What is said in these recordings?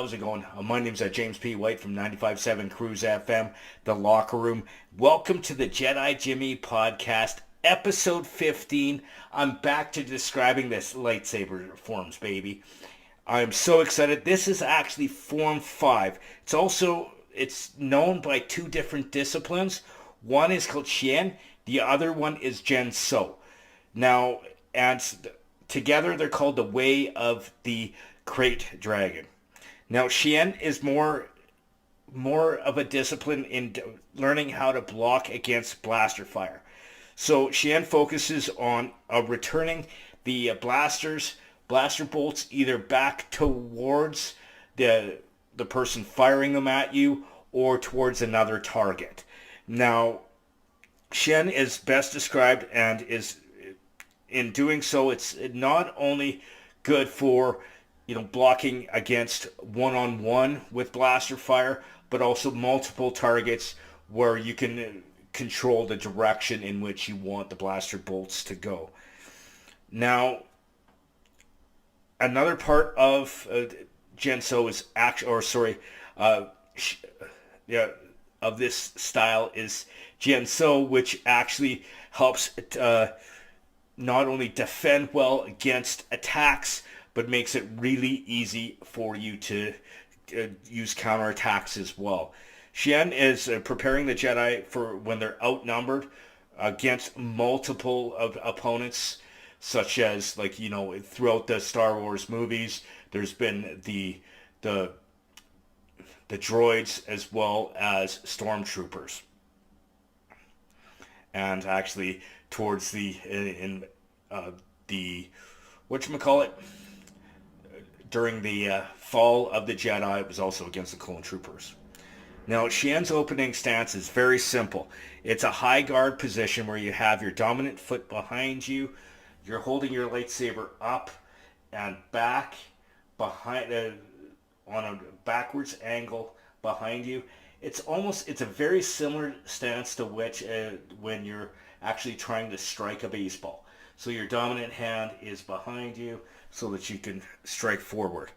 how's it going? My name's James P. White from 95.7 Cruise FM, The Locker Room. Welcome to the Jedi Jimmy podcast, episode 15. I'm back to describing this lightsaber forms, baby. I'm so excited. This is actually Form 5. It's known by two different disciplines. One is called Shien. The other one is Gen So. Now, and together they're called the Way of the Krayt Dragon. Now, Shien is more of a discipline in learning how to block against blaster fire. So Shien focuses on returning the blaster bolts either back towards the person firing them at you or towards another target. Now, Shien is best described and is in doing so, it's not only good for blocking against one-on-one with blaster fire, but also multiple targets where you can control the direction in which you want the blaster bolts to go. Now, another part of Gen So is of this style is Gen So, which actually helps not only defend well against attacks, but makes it really easy for you to use counterattacks as well. Shien is preparing the Jedi for when they're outnumbered against multiple of opponents, such as throughout the Star Wars movies, there's been the droids as well as stormtroopers, and actually towards the whatchamacallit, during the fall of the Jedi, it was also against the clone troopers. Now, Shien's opening stance is very simple. It's a high guard position where you have your dominant foot behind you. You're holding your lightsaber up and back behind on a backwards angle behind you. It's a very similar stance to which when you're actually trying to strike a baseball. So your dominant hand is behind you so that you can strike forward.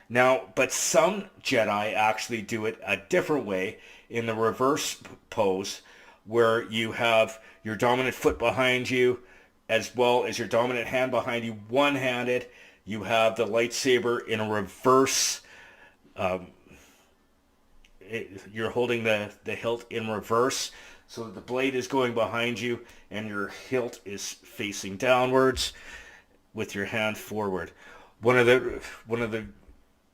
Now, but some Jedi actually do it a different way in the reverse pose, where you have your dominant foot behind you as well as your dominant hand behind you, one-handed. You have the lightsaber in a reverse. You're holding the hilt in reverse, so that the blade is going behind you and your hilt is facing downwards with your hand forward. One of the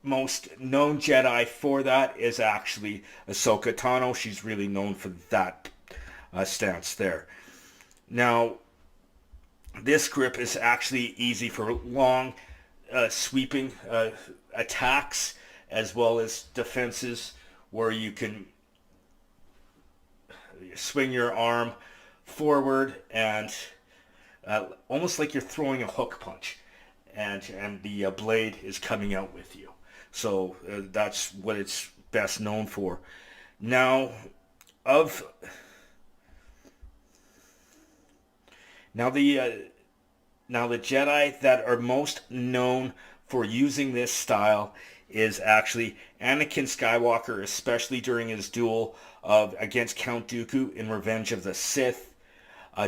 most known Jedi for that is actually Ahsoka Tano. She's really known for that stance there. Now, this grip is actually easy for long sweeping attacks as well as defenses, where you can swing your arm forward and almost like you're throwing a hook punch, and the blade is coming out with you. So that's what it's best known for. Now, the Jedi that are most known for using this style is actually Anakin Skywalker, especially during his duel against Count Dooku in Revenge of the Sith.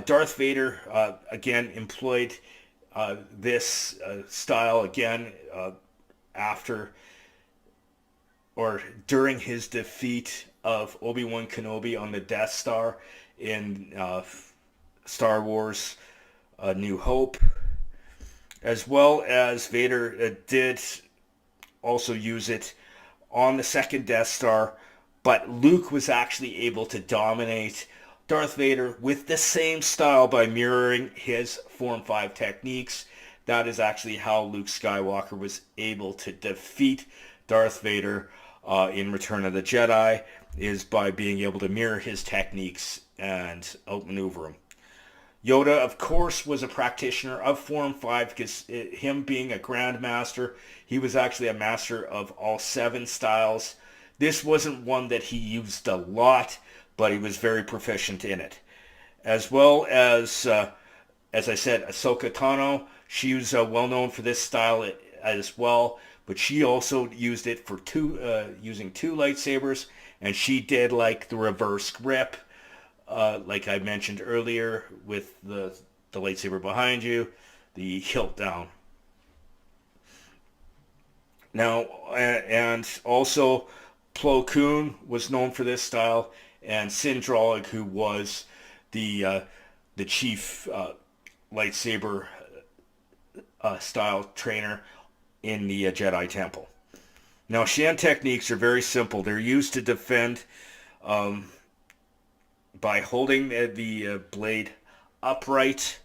Darth Vader again employed this style again after or during his defeat of Obi-Wan Kenobi on the Death Star in Star Wars New Hope, as well as Vader did also use it on the second Death Star, but Luke was actually able to dominate Darth Vader with the same style by mirroring his Form 5 techniques. That is actually how Luke Skywalker was able to defeat Darth Vader in Return of the Jedi, is by being able to mirror his techniques and outmaneuver him. Yoda, of course, was a practitioner of Form 5 because him being a Grandmaster, he was actually a master of all 7 styles. This wasn't one that he used a lot, but he was very proficient in it. As well as I said, Ahsoka Tano, she was well known for this style as well, but she also used it for using two lightsabers, and she did like the reverse grip, like I mentioned earlier, with the lightsaber behind you, the hilt down. Now, and also Plo Koon was known for this style, and Sindralig, who was the chief lightsaber style trainer in the Jedi Temple. Now, Shien techniques are very simple. They're used to defend by holding the blade upright,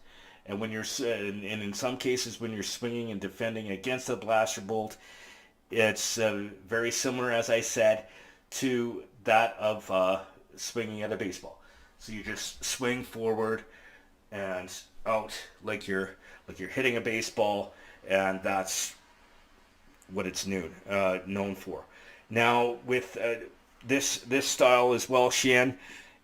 and when you're and in some cases when you're swinging and defending against a blaster bolt, it's very similar, as I said, to that of swinging at a baseball. So you just swing forward and out like you're hitting a baseball, and that's what it's known for. Now, with this style as well, Shien,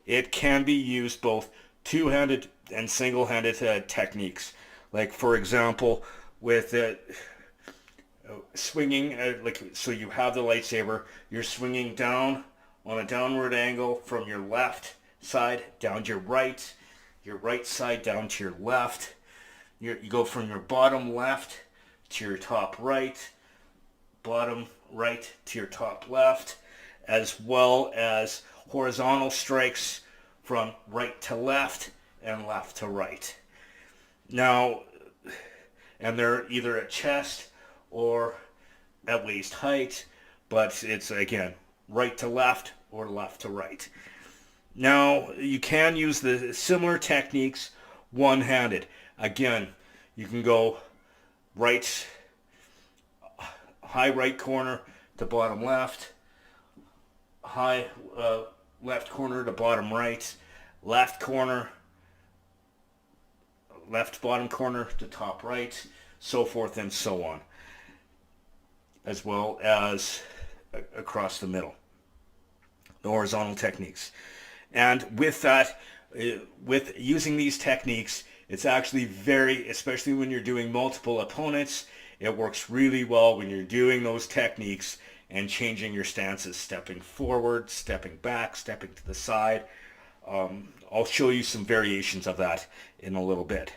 it can be used both two-handed and single-handed techniques. Like, for example, with swinging, so you have the lightsaber, you're swinging down on a downward angle from your left side down to your right side down to your left. You go from your bottom left to your top right, bottom right to your top left, as well as horizontal strikes from right to left and left to right. Now, and they're either at chest or at waist height, but it's, again, right to left or left to right. Now, you can use the similar techniques one-handed. Again, you can go right, high right corner to bottom left, high left corner to bottom right, left corner, left bottom corner to top right, so forth and so on, as well as across the middle, the horizontal techniques. And with that, with using these techniques, it's actually especially when you're doing multiple opponents, it works really well when you're doing those techniques and changing your stances, stepping forward, stepping back, stepping to the side. I'll show you some variations of that in a little bit.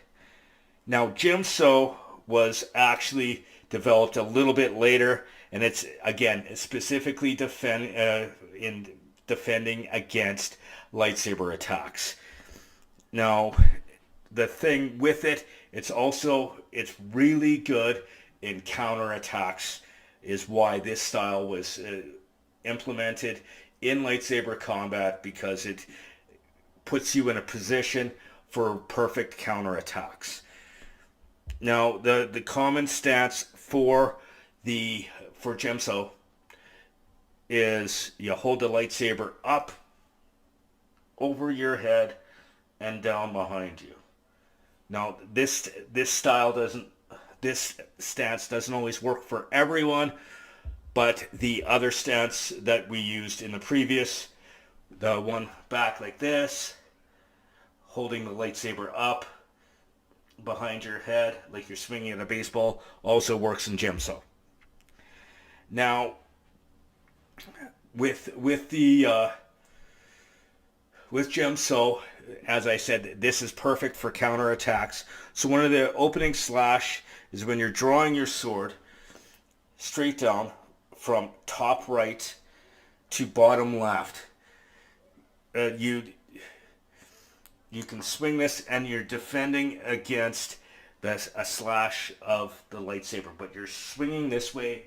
Now, Jimso was actually developed a little bit later, and it's, again, specifically in defending against lightsaber attacks. Now, the thing with it, it's really good in counter attacks, is why this style was implemented in lightsaber combat, because it puts you in a position for perfect counter attacks. Now, the common stance for Jimso is you hold the lightsaber up over your head and down behind you. Now, this stance doesn't always work for everyone, but the other stance that we used in the previous, the one back like this, holding the lightsaber up behind your head like you're swinging at a baseball, also works in Jimso. Now, with Jimso, as I said, this is perfect for counter attacks. So one of the opening slash is when you're drawing your sword straight down from top right to bottom left. You can swing this, and you're defending against a slash of the lightsaber, but you're swinging this way,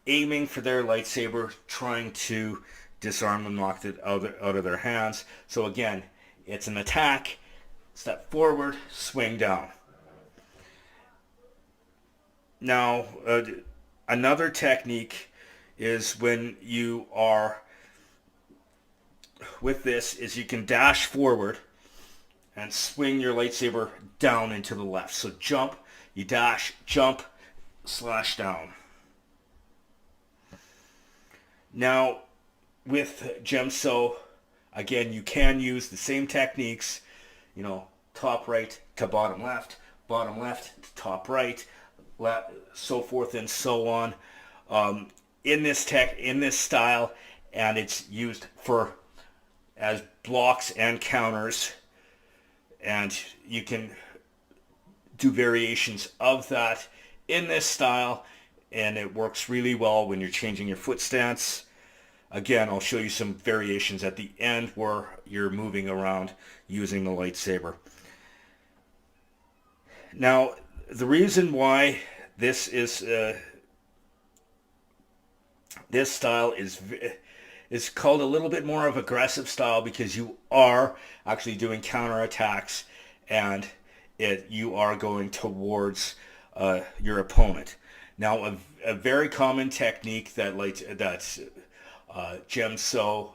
aiming for their lightsaber, trying to disarm them, knock it out of their hands. So again, it's an attack, step forward, swing down. Now, another technique is when you are with this, is you can dash forward and swing your lightsaber down into the left. So jump, you dash, jump, slash down. Now, with Jimso, again, you can use the same techniques, top right to bottom left to top right, so forth and so on. in this style, and it's used for as blocks and counters, and you can do variations of that in this style, and it works really well when you're changing your foot stance. Again, I'll show you some variations at the end where you're moving around using the lightsaber. Now, the reason why this style is called a little bit more of aggressive style, because you are actually doing counterattacks, and you are going towards your opponent. Now, a very common technique that Djem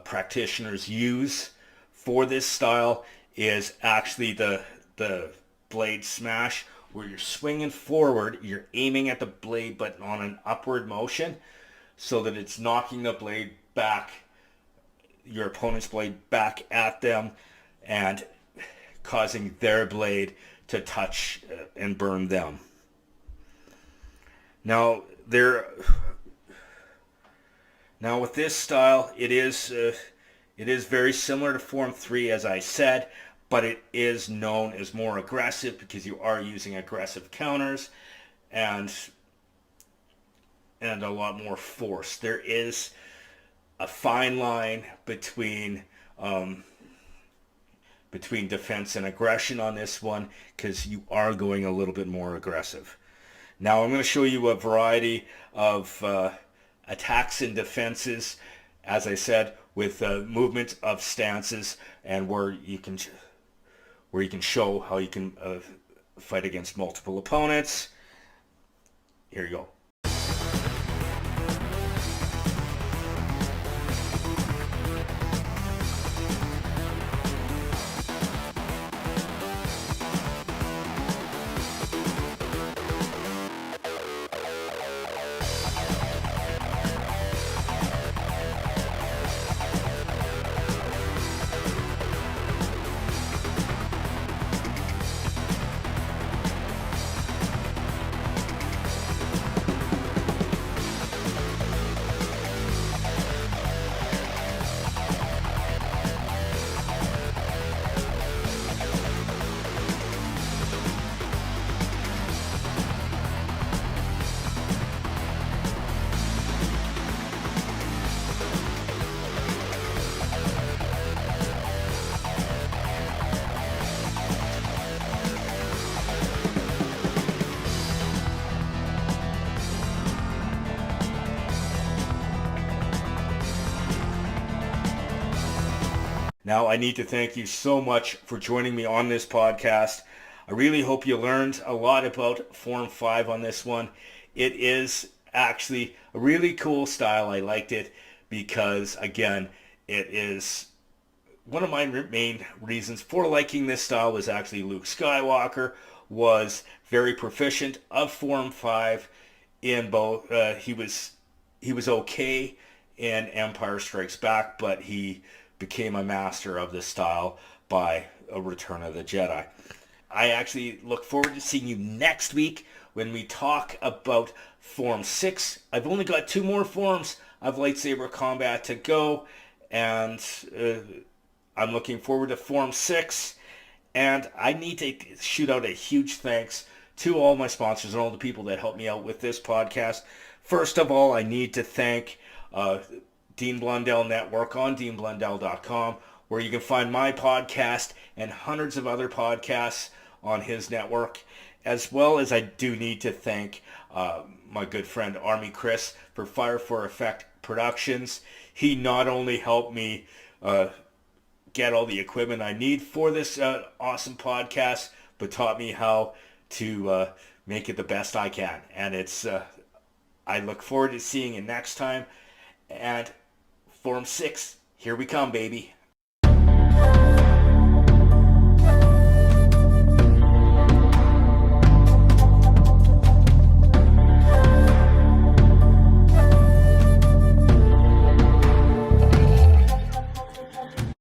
practitioners use for this style is actually the blade smash, where you're swinging forward, you're aiming at the blade but on an upward motion, so that it's knocking the blade back, your opponent's blade back at them, and causing their blade to touch and burn them. Now with this style, it is very similar to Form 3, as I said, but it is known as more aggressive because you are using aggressive counters and a lot more force. There is a fine line between defense and aggression on this one, because you are going a little bit more aggressive. Now I'm going to show you a variety of attacks and defenses, as I said, with movement of stances, and where you can show how you can fight against multiple opponents. Here you go. Now, I need to thank you so much for joining me on this podcast. I really hope you learned a lot about Form 5 on this one. It is actually a really cool style. I liked it because, again, it is one of my main reasons for liking this style was actually Luke Skywalker was very proficient of Form 5 in both. He was okay in Empire Strikes Back, but he became a master of this style by A Return of the Jedi. I actually look forward to seeing you next week when we talk about Form 6. I've only got 2 more forms of lightsaber combat to go, and I'm looking forward to Form 6. And I need to shoot out a huge thanks to all my sponsors and all the people that help me out with this podcast. First of all, I need to thank Dean Blundell Network on deanblundell.com, where you can find my podcast and hundreds of other podcasts on his network, as well as I do need to thank my good friend Army Chris for Fire for Effect Productions. He not only helped me get all the equipment I need for this awesome podcast, but taught me how to make it the best I can. And I look forward to seeing you next time. And Form 6, here we come, baby.